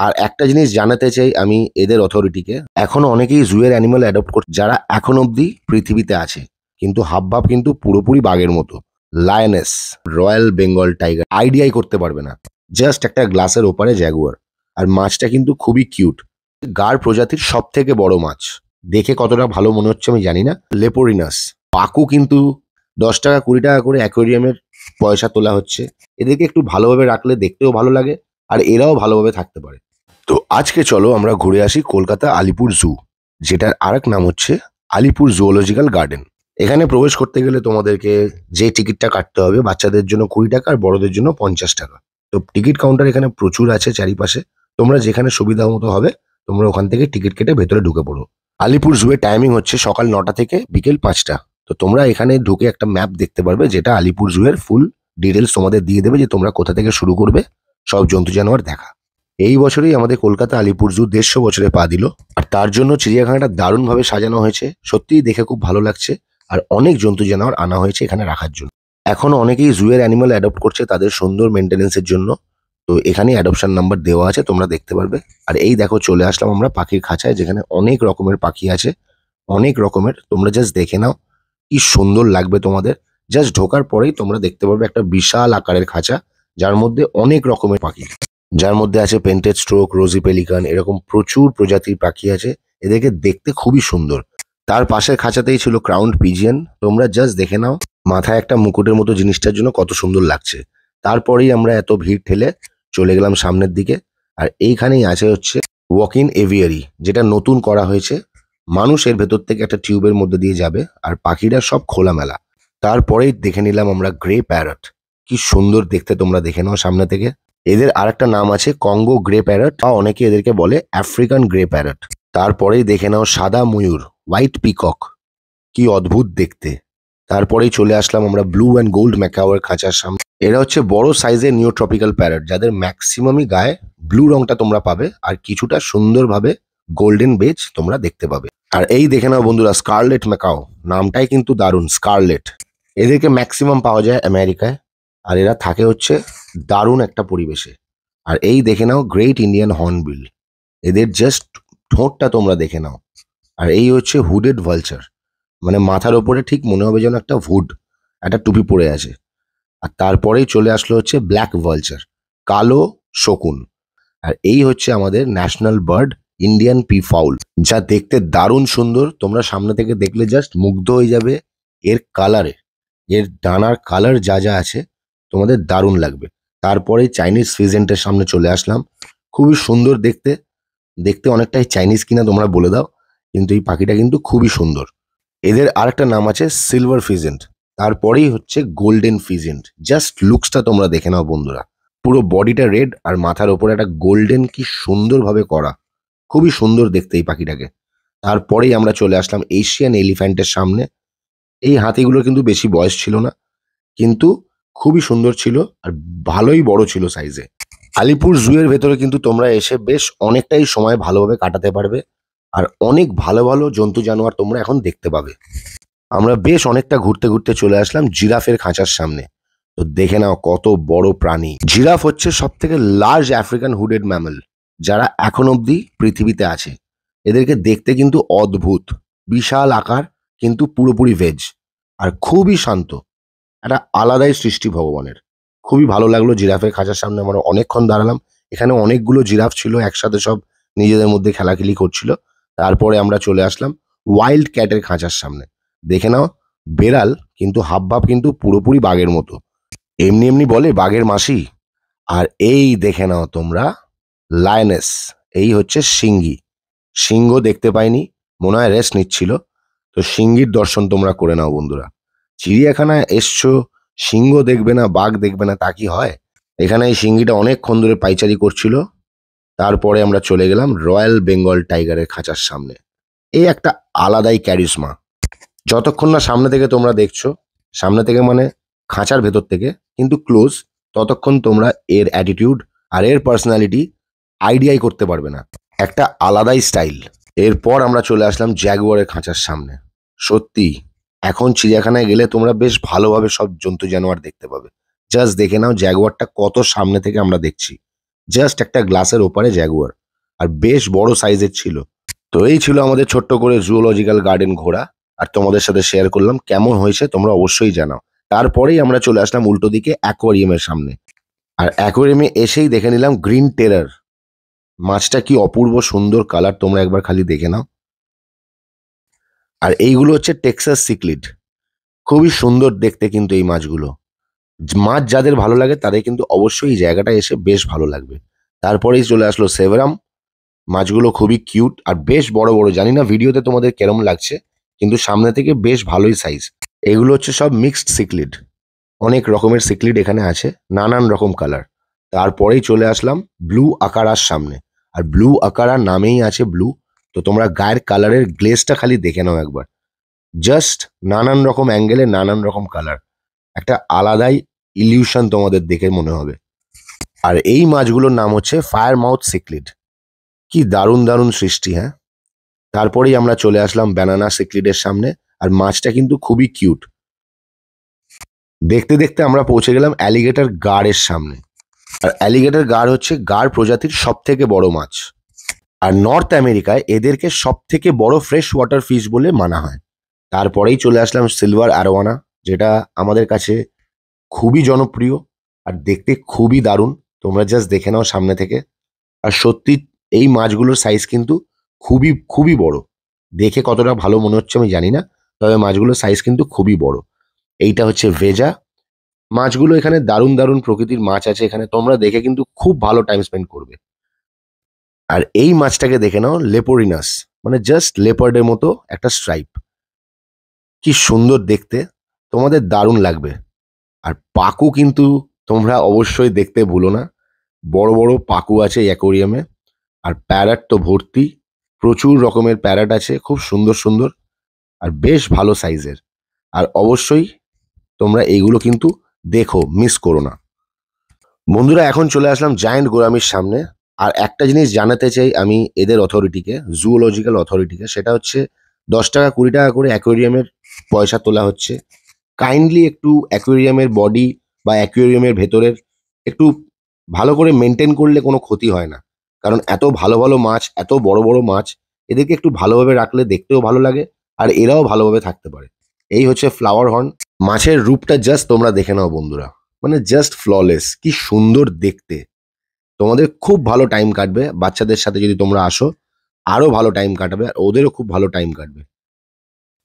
আর একটা জিনিস জানাতে চাই আমি এদের অথরিটিকে, এখনো অনেকেই জুয়ের অ্যানিমাল অ্যাডপ্ট করছে যারা এখন অবধি পৃথিবীতে আছে, কিন্তু হাবভাব কিন্তু পুরোপুরি বাঘের মতো। লায়নেস, রয়্যাল বেঙ্গল টাইগার, আইডিয়াই করতে পারবে না। জাস্ট একটা গ্লাসের ওপারে জ্যাগুয়ার। আর মাছটা কিন্তু খুবই কিউট। গার প্রজাতির সব থেকে বড় মাছ। দেখে কতটা ভালো মনে হচ্ছে আমি জানি না। লেপোরিনাস, পাকু কিন্তু 10 টাকা 20 টাকা করে অ্যাকোয়ারিয়ামের পয়সা তোলা হচ্ছে। এদেরকে একটু ভালোভাবে রাখলে দেখতেও ভালো লাগে, আর এরাও ভালোভাবে থাকতে পারে। তো আজকে চলো আমরা ঘুরে আসি কলকাতা আলিপুর জু, যেটার আরেক নাম হচ্ছে আলিপুর জুওলজিক্যাল গার্ডেন। এখানে প্রবেশ করতে গেলে তোমাদেরকে যে টিকিটটা কাটতে হবে, বাচ্চাদের জন্য 20 টাকা আর বড়দের জন্য 50 টাকা। তো টিকিট কাউন্টার এখানে প্রচুর আছে চারিপাশে। তোমরা যেখানে সুবিধা মতো হবে তোমরা ওখান থেকে টিকিট কেটে ভেতরে ঢুকে পড়ো। আলিপুর জুয়ের টাইমিং হচ্ছে সকাল 9টা থেকে বিকেল 5টা। তো তোমরা এখানে ঢুকে একটা ম্যাপ দেখতে পারবে, যেটা আলিপুর জুয়ের ফুল ডিটেলস তোমাদের দিয়ে দেবে যে তোমরা কোথা থেকে শুরু করবে সব জন্তু জানোয়ার দেখা। এই বছরেই আমাদের কলকাতা আলিপুর জু 150 বছরে পা দিল, আর তার জন্য চিড়িয়াখানাটা দারুণভাবে সাজানো হয়েছে। সত্যিই দেখে খুব ভালো লাগছে। আর অনেক জন্তু জানোয়ার আনা হয়েছে এখানে রাখার জন্য। এখনো অনেকেই জুয়ের অ্যানিমাল অ্যাডপ্ট করছে তাদের সুন্দর মেনটেনেন্সের জন্য। তো এখানেই অ্যাডপশন নাম্বার দেওয়া আছে, তোমরা দেখতে পারবে। আর এই দেখো চলে আসলাম আমরা পাখির খাঁচায়, যেখানে অনেক রকমের পাখি আছে। অনেক রকমের, তোমরা জাস্ট দেখে নাও কি সুন্দর লাগবে তোমাদের। জাস্ট ঢোকার পরেই তোমরা দেখতে পারবে একটা বিশাল আকারের খাঁচা, যার মধ্যে অনেক রকমের পাখি, যার মধ্যে আছে পেন্টেড স্ট্রোক, রোজি পেলিকান, এরকম প্রচুর প্রজাতির পাখি আছে। এদেরকে দেখতে খুবই সুন্দর। তার পাশের খাঁচাতেই ছিল ক্রাউন্ড পিজিয়ন। তোমরা জাস্ট দেখে নাও মাথায় একটা মুকুটের মতো জিনিসটার জন্য কত সুন্দর লাগছে। তারপরেই আমরা এত ভিড় ঠেলে চলে গেলাম সামনের দিকে। আর এইখানেই আছে হচ্ছে ওয়াক ইন এভিয়ারি, যেটা নতুন করা হয়েছে। মানুষ এর ভেতর থেকে একটা টিউবের মধ্যে দিয়ে যাবে, আর পাখিরা সব খোলামেলা। তারপরেই দেখে নিলাম আমরা গ্রে প্যারট। কি সুন্দর দেখতে, তোমরা দেখে নাও সামনে থেকে। এদের আরেকটা নাম আছে কঙ্গো গ্রে প্যারট, বা অনেকে এদেরকে বলে আফ্রিকান গ্রে প্যারট। তারপরেই দেখে নাও সাদা ময়ূর, হোয়াইট পিকক, কি অদ্ভুত দেখতে। তারপরেই চলে আসলাম আমরা ব্লু অ্যান্ড গোল্ড ম্যাকাওয়ের খাঁচার সামনে। এরা হচ্ছে বড় সাইজের নিও ট্রপিক্যাল প্যারট, যাদের ম্যাক্সিমামই গায়ে ব্লু রংটা তোমরা পাবে, আর কিছুটা সুন্দরভাবে গোল্ডেন বেজ তোমরা দেখতে পাবে। আর এই দেখে নাও বন্ধুরা স্কারলেট ম্যাকাও, নামটাই কিন্তু দারুণ, স্কারলেট। এদেরকে ম্যাক্সিমাম পাওয়া যায় আমেরিকায়, আর এরা থাকে হচ্ছে দারুণ একটা পরিবেশে। আর এই দেখে নাও গ্রেট ইন্ডিয়ান হর্নবিল, এদের জাস্ট ঠোঁটটা তোমরা দেখে নাও। আর এই হচ্ছে হুডেড ভালচার, মানে মাথার ওপরে ঠিক মনে হবে যেন একটা হুড, একটা টুপি পরে আছে। আর তারপরেই চলে আসলো হচ্ছে ব্ল্যাক ভালচার, কালো শকুন। আর এই হচ্ছে আমাদের national bird Indian P foul, যা দেখতে দারুণ সুন্দর। তোমরা সামনে থেকে দেখলে জাস্ট মুগ্ধ হয়ে যাবে এর কালারে। এর ডানার কালার যা যা আছে তোমাদের দারুণ লাগবে। তারপরে চাইনিজ ফিজেন্টের সামনে চলে আসলাম। খুবই সুন্দর দেখতে, দেখতে অনেকটাই চাইনিজ কিনা তোমরা বলে দাও, কিন্তু এই পাখিটা কিন্তু খুবই সুন্দর। এদের আরেকটা নাম আছে সিলভার ফিজেন্ট। তারপরেই হচ্ছে গোল্ডেন ফিজেন্ট। জাস্ট লুকসটা তোমরা দেখে নাও বন্ধুরা, পুরো বডিটা রেড আর মাথার ওপরে একটা গোল্ডেন, কি সুন্দরভাবে করা। খুবই সুন্দর দেখতে এই পাখিটাকে। তারপরেই আমরা চলে আসলাম এশিয়ান এলিফ্যান্টের সামনে। এই হাতিগুলোর কিন্তু বেশি বয়স ছিল না, কিন্তু খুবই সুন্দর ছিল আর ভালোই বড় ছিল সাইজে। আলিপুর জুয়ের ভেতরে কিন্তু তোমরা এসে বেশ অনেকটাই সময় ভালোভাবে কাটাতে পারবে, আর অনেক ভালো ভালো জন্তু জানোয়ার তোমরা এখন দেখতে পাবে। আমরা বেশ অনেকটা ঘুরতে ঘুরতে চলে আসলাম জিরাফের খাঁচার সামনে। তো দেখে নাও কত বড় প্রাণী। জিরাফ হচ্ছে সব থেকে লার্জ আফ্রিকান হুডেড ম্যামল, যারা এখন অবধি পৃথিবীতে আছে। এদেরকে দেখতে কিন্তু অদ্ভুত, বিশাল আকার, কিন্তু পুরোপুরি ভেজ, আর খুবই শান্ত। একটা আলাদাই সৃষ্টি ভগবানের। খুবই ভালো লাগলো জিরাফের খাঁচার সামনে আমরা অনেকক্ষণ দাঁড়ালাম। এখানে অনেকগুলো জিরাফ ছিল একসাথে, সব নিজেদের মধ্যে খেলাখেলি করছিল। তারপরে আমরা চলে আসলাম ওয়াইল্ড ক্যাটের খাঁচার সামনে। দেখে নাও বেড়াল, কিন্তু হাবভাব কিন্তু পুরোপুরি বাঘের মতো। এমনি এমনি বলে বাঘের মাসি। আর এই দেখে নাও তোমরা লায়নেস, এই হচ্ছে সিংহী। সিংহ দেখতে পাইনি, মনে হয় রেস্ট নিচ্ছিল। তো সিংহীর দর্শন তোমরা করে নাও বন্ধুরা। চিড়িয়াখানায় এসছো, সিংহ দেখবে না, বাঘ দেখবে না, তা কি হয়? এখানে এই সিংহীটা অনেকক্ষণ ধরে পাইচারি করছিল। তারপরে আমরা চলে গেলাম রয়্যাল বেঙ্গল টাইগারের খাঁচার সামনে। এই একটা আলাদাই ক্যারিশমা। যতক্ষণ না সামনে থেকে তোমরা দেখছো, সামনে থেকে মানে খাঁচার ভেতর থেকে কিন্তু ক্লোজ, ততক্ষণ তোমরা এর অ্যাটিটিউড আর এর পার্সোনালিটি আইডিয়াই করতে পারবে না। একটা আলাদাই স্টাইল। এরপর আমরা চলে আসলাম জ্যাগুয়ারের খাঁচার সামনে। সত্যি এখন চিড়িয়াখানায় গেলে তোমরা বেশ ভালোভাবে সব জন্তু জানোয়ার দেখতে পাবে। জাস্ট দেখে নাও জ্যাগুয়ারটা কত সামনে থেকে আমরা দেখছি। জাস্ট একটা গ্লাসের ওপারে জ্যাগুয়ার, আর বেশ বড় সাইজের ছিল। তো এই ছিল আমাদের ছোট্ট করে জুওলজিক্যাল গার্ডেন ঘোরা, আর তোমাদের সাথে শেয়ার করলাম। কেমন হয়েছে তোমরা অবশ্যই জানাও। তারপরেই আমরা চলে আসলাম উল্টো দিকে অ্যাকোয়ারিয়ামের সামনে, আর অ্যাকোয়ারিয়ামে এসেই দেখে নিলাম গ্রিন টেরার মাছটা। কি অপূর্ব সুন্দর কালার, তোমরা একবার খালি দেখে নাও। আর এইগুলো হচ্ছে টেক্সাস সিক্লিড, খুবই সুন্দর দেখতে কিন্তু এই মাছগুলো। মাছ যাদের ভালো লাগে তাদের কিন্তু অবশ্যই এই জায়গাটা এসে বেশ ভালো লাগবে। তারপরেই চলে আসলো সেভরাম, মাছগুলো খুবই কিউট আর বেশ বড় বড়। জানি না ভিডিওতে তোমাদের কেরম লাগছে, কিন্তু সামনে থেকে বেশ ভালোই সাইজ। এগুলো হচ্ছে সব মিক্সড সিক্লিড, অনেক রকমের সিক্লিড এখানে আছে, নানান রকম কালার। তারপরেই চলে আসলাম ব্লু আকারার সামনে, আর ব্লু আকারা নামেই আছে ব্লু। তো তোমরা গায়ের কালারের গ্লেজটা খালি দেখে নাও একবার, জাস্ট নানান রকম অ্যাঙ্গেলে নানান রকম কালার, একটা আলাদাই ইলিউশন তোমাদের দেখে মনে হবে। আর এই মাছগুলোর নাম হচ্ছে ফায়ার মাউথ সিক্লিড। কি দারুণ দারুণ সৃষ্টি, হ্যাঁ। তারপরেই আমরা চলে আসলাম ব্যানানা সিক্লিডের সামনে, আর মাছটা কিন্তু খুবই কিউট। দেখতে দেখতে আমরা পৌঁছে গেলাম অ্যালিগেটর গাড়ের সামনে। আর অ্যালিগেটর গাড় হচ্ছে গাড় প্রজাতির সব থেকে বড় মাছ, আর নর্থ আমেরিকায় এদেরকে সব থেকে বড় ফ্রেশ ওয়াটার ফিশ বলে মানা হয়। তারপরেই চলে আসলাম সিলভার অ্যারোয়ানা, যেটা আমাদের কাছে খুবই জনপ্রিয় আর দেখতে খুবই দারুণ। তোমরা জাস্ট দেখে নাও সামনে থেকে। আর সত্যি এই মাছগুলোর সাইজ কিন্তু খুবই খুবই বড়। দেখে কতটা ভালো মনে হচ্ছে আমি জানি না, তবে মাছগুলোর সাইজ কিন্তু খুবই বড়। এইটা হচ্ছে ভেজা মাছগুলো। এখানে দারুণ দারুণ প্রকৃতির মাছ আছে এখানে, তোমরা দেখে কিন্তু খুব ভালো টাইম স্পেন্ড করবে। আর এই মাছটাকে দেখে নাও, লেপোরিনাস, মানে জাস্ট লেপার্ডের মতো একটা স্ট্রাইপ। কি সুন্দর দেখতে, তোমাদের দারুণ লাগবে। আর পাকু কিন্তু তোমরা অবশ্যই দেখতে ভুলো না, বড় বড় পাকু আছে এই অ্যাকোরিয়ামে। আর প্যারট তো ভর্তি, প্রচুর রকমের প্যারট আছে, খুব সুন্দর সুন্দর আর বেশ ভালো সাইজের। আর অবশ্যই তোমরা এইগুলো কিন্তু দেখো, মিস করো না। বন্ধুরা, এখন চলে আসলাম জায়ান্ট গোরামির সামনে। আর একটা জিনিস জানাতে চাই আমি এদের অথরিটিকে, জুওলজিক্যাল অথরিটিকে, সেটা হচ্ছে 10 টাকা 20 টাকা করে অ্যাকোয়ারিয়ামের পয়সা তোলা হচ্ছে। কাইন্ডলি একটু অ্যাকোয়ারিয়ামের বডি বা অ্যাকোয়ারিয়ামের ভেতরের একটু ভালো করে মেনটেন করলে কোনো ক্ষতি হয় না। কারণ এত ভালো ভালো মাছ, এত বড় বড় মাছ, এদেরকে একটু ভালোভাবে রাখলে দেখতেও ভালো লাগে আর এরাও ভালোভাবে থাকতে পারে। এই হচ্ছে ফ্লাওয়ার হর্ন মাছের রূপটা, জাস্ট তোমরা দেখে নাও বন্ধুরা, মানে জাস্ট ফ্ললেস, কি সুন্দর দেখতে। তোমাদের খুব ভালো টাইম কাটবে বাচ্চাদের সাথে যদি তোমরা আসো, আরো ভালো টাইম কাটাবে আর ওদেরও খুব ভালো টাইম কাটবে।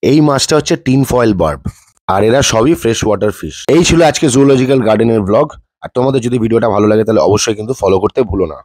এই মাছটা হচ্ছে টিন ফয়েল বার্ব, আর এরা সবই ফ্রেশ ওয়াটার ফিশ। এই ছিল আজকে জুওলজিক্যাল গার্ডেনের ব্লগ। আর তোমাদের যদি ভিডিওটা ভালো লাগে তাহলে অবশ্যই কিন্তু ফলো করতে ভুলো না।